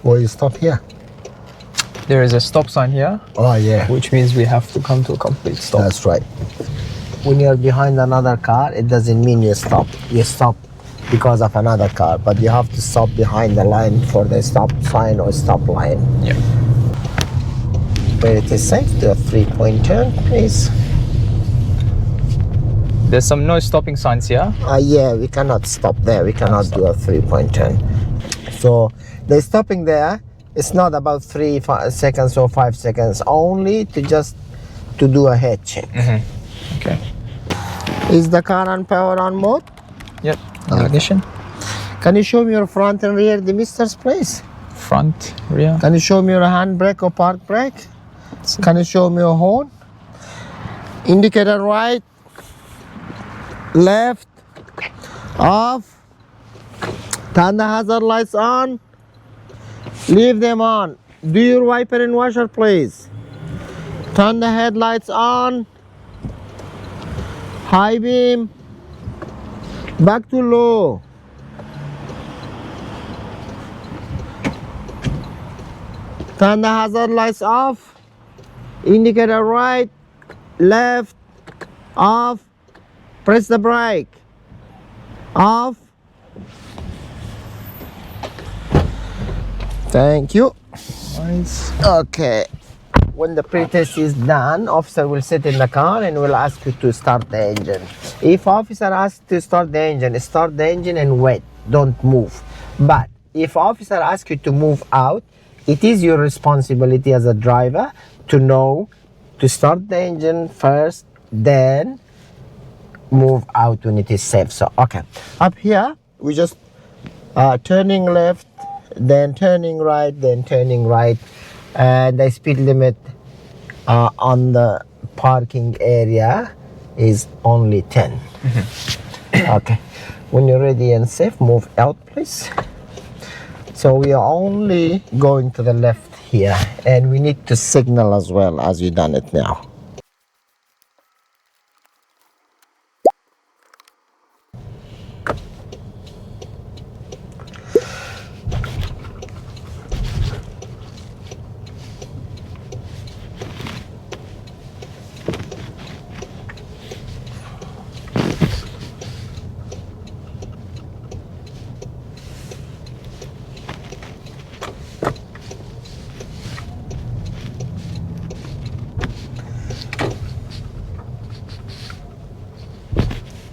Or you stop here? There is a stop sign here. Oh, yeah. Which means we have to come to a complete stop. That's right. When you're behind another car, it doesn't mean you stop. You stop because of another car, but you have to stop behind the line for the stop sign or stop line. Yeah. Where it is safe, do a 3-point turn, please. There's some no stopping signs here. Yeah, we cannot stop there. We cannot do a 3-point turn. So the stopping there, it's not about 3 seconds or 5 seconds, only to just to do a head check. Okay. Is the car on power on mode? Yep. Ignition. Can you show me your front and rear demisters, please? Front, rear. Can you show me your handbrake or park brake? Can you show me your horn? Indicator right, left, off. Turn the hazard lights on. Leave them on. Do your wiper and washer, please. Turn the headlights on. High beam. Back to low. Turn the hazard lights off. Indicator right, left, off. Press the brake. Off. Thank you. Nice. Okay. When the pre-test is done, officer will sit in the car and will ask you to start the engine. If officer asks to start the engine and wait. Don't move. But if officer asks you to move out, it is your responsibility as a driver to know to start the engine first, then move out when it is safe. So, okay. Up here, we just turning left, then turning right, then turning right. And the speed limit on the parking area is only 10. Okay. When you're ready and safe, move out, please. So we are only going to the left here, and we need to signal as well as you done it now.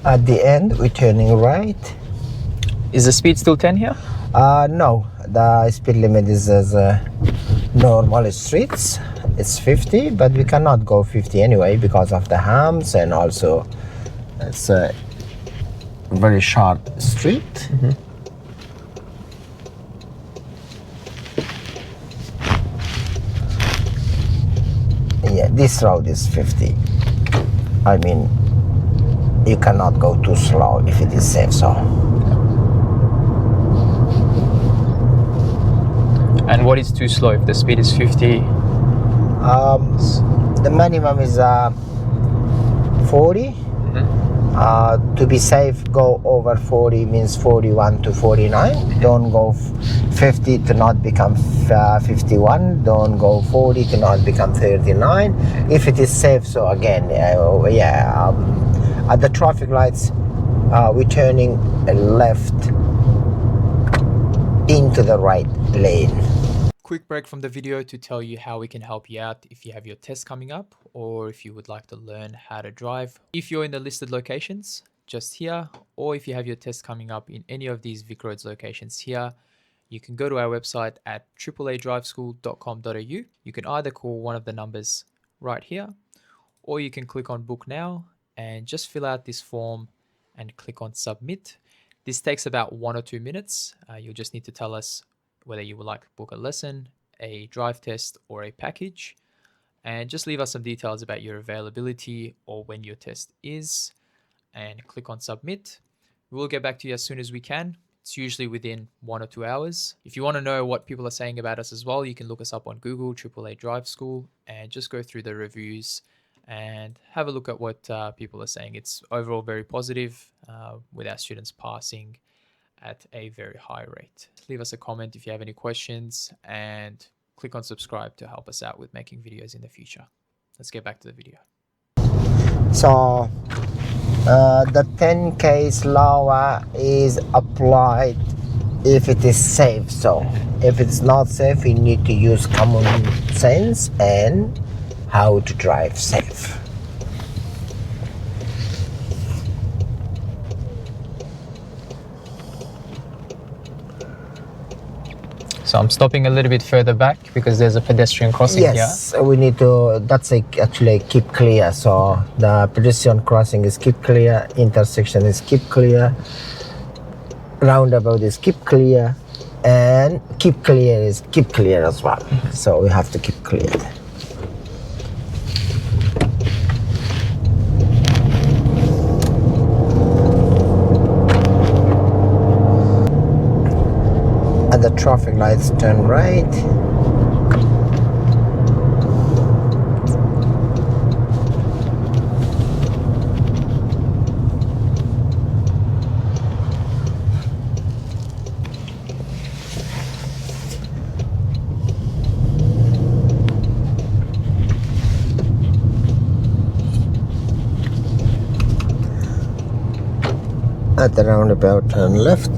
At the end, we're turning right. Is the speed still 10 here? No, the speed limit is as normal streets. It's 50, but we cannot go 50 anyway because of the hams, and also it's a very short street. Yeah, this road is 50. I mean, you cannot go too slow if it is safe. So. And what is too slow if the speed is 50? The minimum is 40. To be safe, go over 40, means 41 to 49. Don't go 50 to not become 51. Don't go 40 to not become 39. If it is safe, so again, at the traffic lights, we're turning left into the right lane. Quick break from the video to tell you how we can help you out if you have your test coming up, or if you would like to learn how to drive. If you're in the listed locations just here, or if you have your test coming up in any of these VicRoads locations here, you can go to our website at AAADriveschool.com.au. You can either call one of the numbers right here, or you can click on book now and just fill out this form and click on submit. This takes about 1 or 2 minutes. You'll just need to tell us whether you would like to book a lesson, a drive test, or a package, and just leave us some details about your availability or when your test is, and click on submit. We'll get back to you as soon as we can. It's usually within 1 or 2 hours. If you want to know what people are saying about us as well, you can look us up on Google, AAA Drive School, and just go through the reviews and have a look at what people are saying. It's overall very positive with our students passing at a very high rate. Leave us a comment if you have any questions and click on subscribe to help us out with making videos in the future. Let's get back to the video. So the 10k slower is applied if it is safe. So if it's not safe, you need to use common sense and how to drive safe. So I'm stopping a little bit further back because there's a pedestrian crossing here. Yes, we need to, that's actually keep clear. So the pedestrian crossing is keep clear, intersection is keep clear, roundabout is keep clear, and keep clear is keep clear as well. So we have to keep clear. At the traffic lights, turn right. At the roundabout, turn left.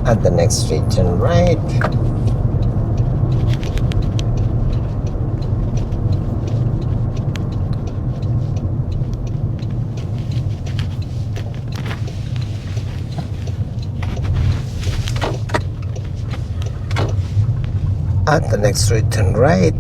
At the next street, turn right. At the next street, turn right.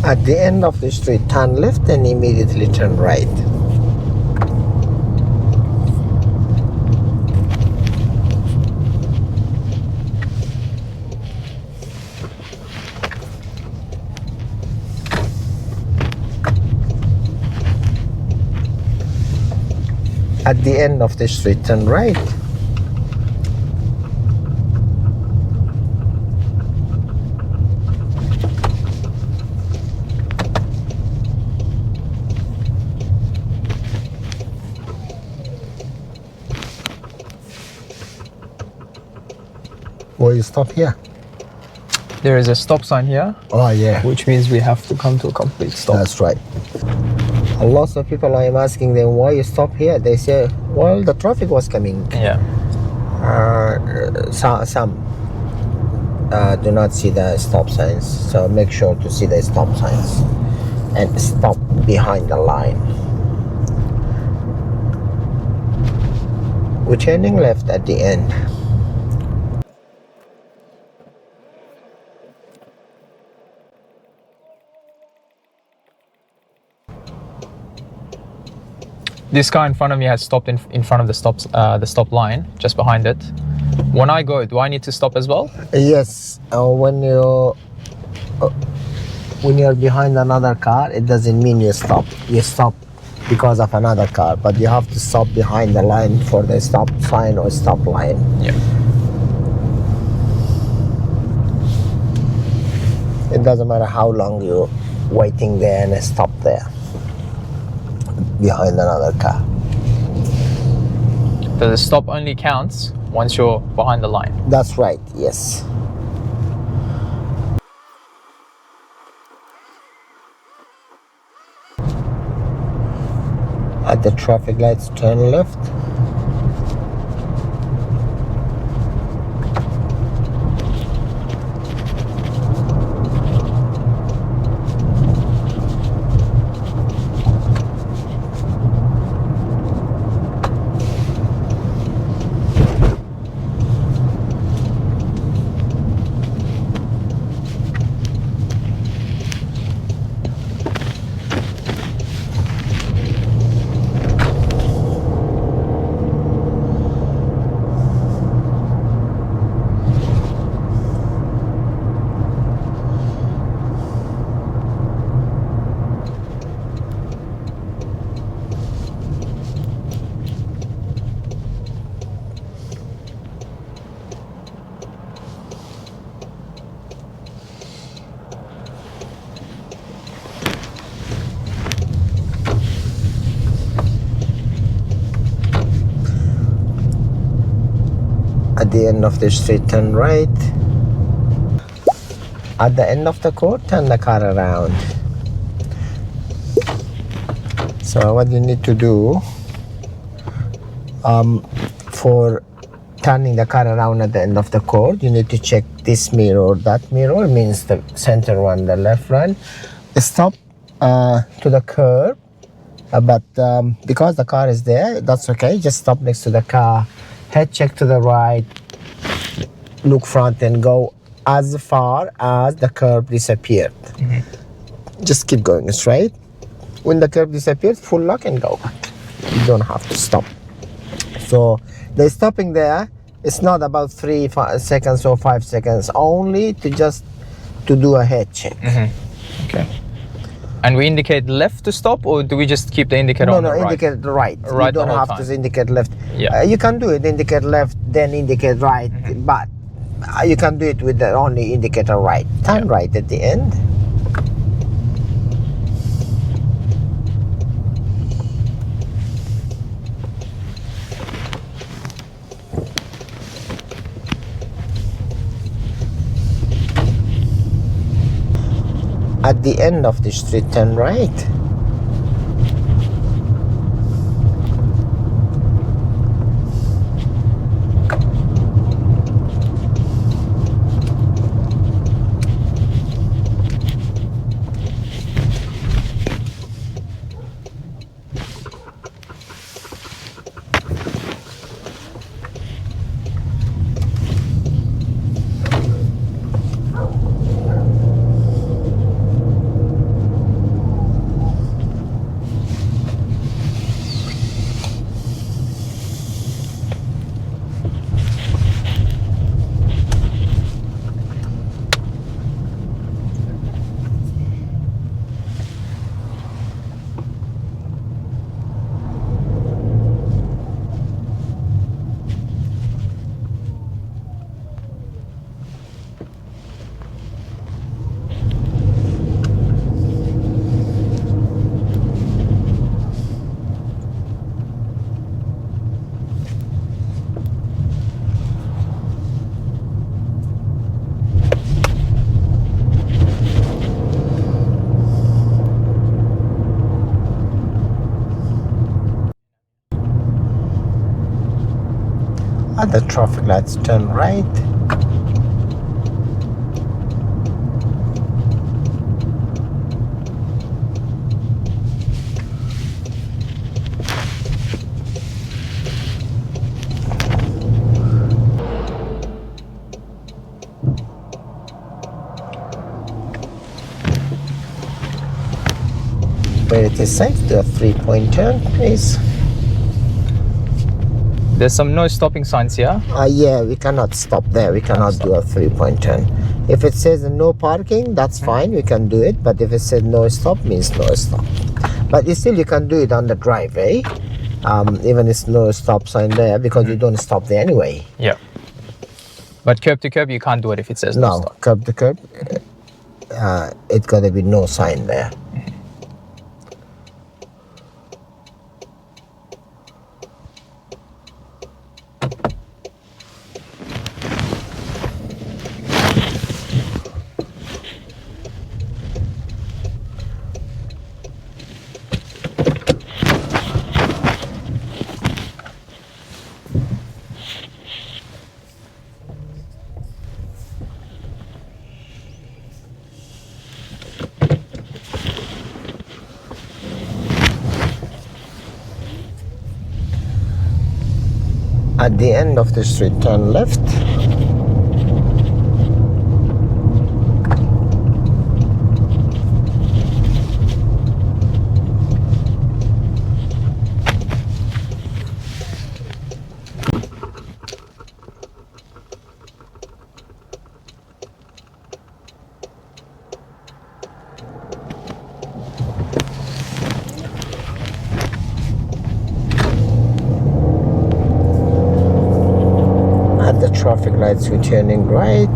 At the end of the street, turn left and immediately turn right. At the end of the street, turn right. Will you stop here? There is a stop sign here. Oh yeah. Which means we have to come to a complete stop. That's right. Lots of people, I'm asking them why you stop here. They say, well, the traffic was coming. Yeah. Some do not see the stop signs, so make sure to see the stop signs and stop behind the line. We're turning left at the end. This car in front of me has stopped in front of the stop line, just behind it. When I go, do I need to stop as well? Yes, when you're behind another car, it doesn't mean you stop. You stop because of another car, but you have to stop behind the line for the stop sign or stop line. Yeah. It doesn't matter how long you're waiting there and stop there behind another car. So the stop only counts once you're behind the line. That's right, yes. At the traffic lights, turn left. the end of the street, turn right. At the end of the court, turn the car around. So what you need to do for turning the car around at the end of the court, you need to check this mirror. That mirror means the center one, the left one. Stop to the curb, but because the car is there, that's okay. Just stop next to the car, head check to the right, look front, and go as far as the curb disappeared. Just keep going straight. When the curb disappears, full lock and go back. You don't have to stop. So the stopping there, it's not about 3 seconds or 5 seconds, only to just to do a head check. Okay. And we indicate left to stop, or do we just keep the indicator on the right? No, indicate the right. Right, you don't the whole have time. to indicate left. Yeah. You can do it, indicate left, then indicate right, but you can do it with the only indicator right. Turn right at the end. At the end of the street, turn right. At the traffic lights, turn right. Where it is safe, do a 3-point turn, please. There's some no stopping signs here. Yeah, we cannot stop there. We cannot do a 3-point turn. If it says no parking, that's fine. We can do it. But if it says no stop, means no stop. But still, you can do it on the driveway. Even if no stop sign there, because you don't stop there anyway. Yeah. But curb to curb, you can't do it if it says no stop. Curb to curb, it's got to be no sign there. At the end of the street, turn left. Traffic lights, we're turning right.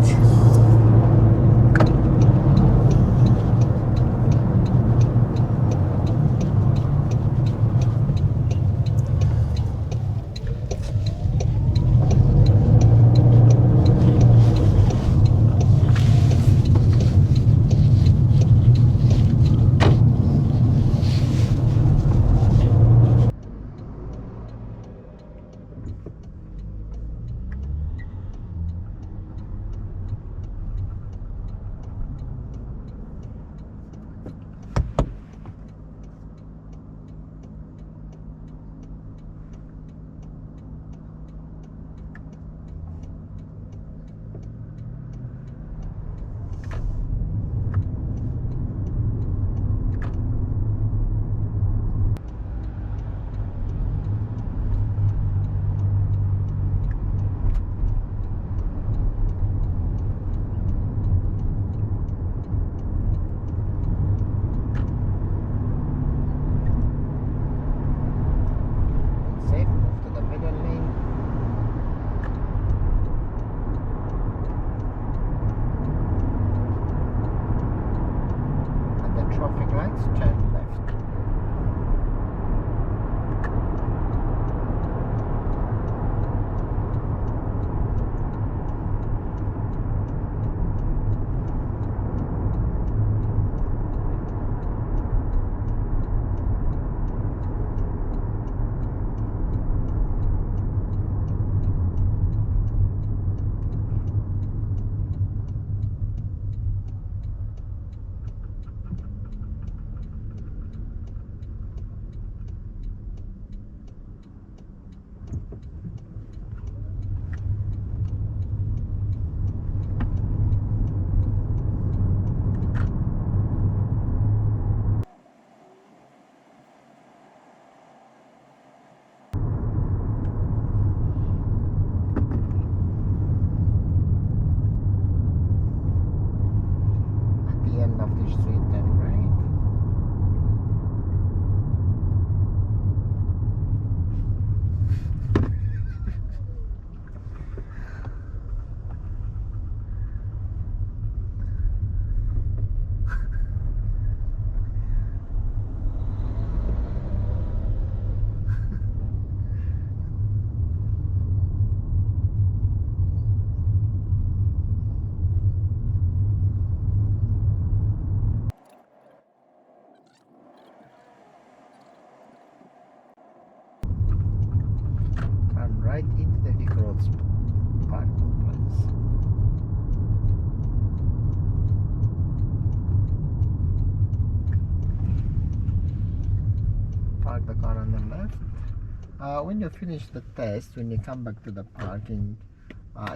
turn left. End of the street, then right. Turn right into the VicRoads parking place. Park the car on the left. When you finish the test, when you come back to the parking,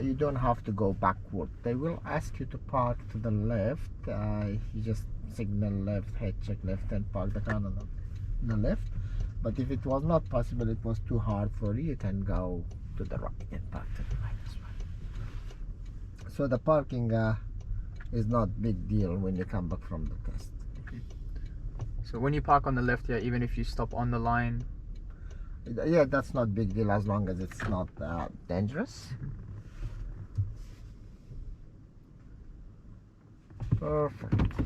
you don't have to go backward. They will ask you to park to the left. You just signal left, head check left, and park the car on the left. But if it was not possible, it was too hard for you, you can go to the right and park to the right as well. So the parking is not big deal when you come back from the test. So when you park on the left here, even if you stop on the line, Yeah, that's not big deal as long as it's not dangerous. Perfect.